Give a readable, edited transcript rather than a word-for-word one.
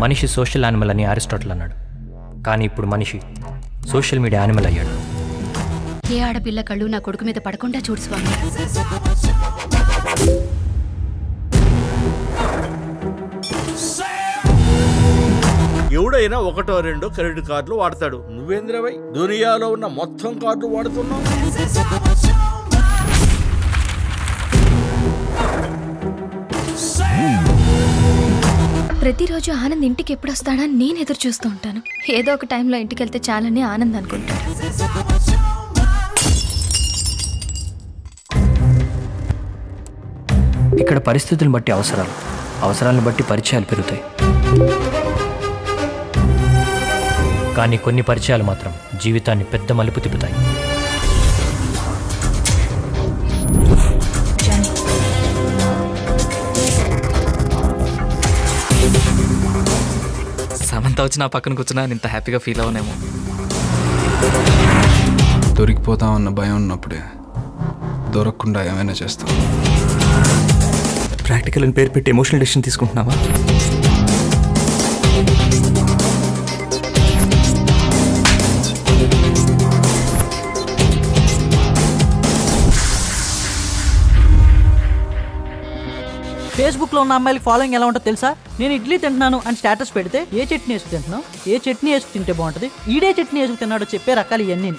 మనిషి social animal అని Aristotle అన్నాడు. కానీ ఇప్పుడు మనిషి సోషల్ మీడియా యానిమల్ అయ్యాడు. ఏ ఆడపిల్ల కళ్ళు నా కొడుకు మీద పడకుండా చూడు స్వామి. ఎవడైనా ఒకటో రెండో క్రెడిట్ కార్డులు వాడతాడు. నువ్వేంద్రవై దునియాలో ఉన్న మొత్తం కార్డులు వాడుతున్నావు. ప్రతిరోజు ఆనంద్ ఇంటికి ఎప్పుడు వస్తాడా నేను ఎదురు చూస్తూ ఉంటాను. ఏదో ఒక టైంలో ఇంటికి వెళ్తే చాలని ఆనంద్ అనుకుంటాడు. ఇక్కడ పరిస్థితులను బట్టి అవసరాలను బట్టి పరిచయాలు పెరుగుతాయి. కానీ కొన్ని పరిచయాలు మాత్రం జీవితాన్ని పెద్ద మలుపు తిప్పుతాయి. సమంత వచ్చి నా పక్కన కూర్చున్నా ఇంత హ్యాపీగా ఫీల్ అవనేమో. దొరికిపోతామన్న భయం ఉన్నప్పుడే దొరకకుండా ఏమైనా చేస్తాం. ప్రాక్టికల్ అని పేరు పెట్టి ఎమోషనల్ డెసిషన్ తీసుకుంటున్నావా? ఫేస్బుక్లో ఉన్న అమ్మాయిలకి ఫాలోయింగ్ ఎలా ఉంటుందో తెలుసా? నేను ఇడ్లీ తింటున్నాను అని స్టేటస్ పెడితే ఏ చట్నీ వేసుకు తింటున్నావు, ఏ చట్నీ వేసుకు తింటే బాగుంటుంది, ఈడే చట్నీ వేసుకు తిన్నాడో చెప్పే రకాలు ఇవన్నీ.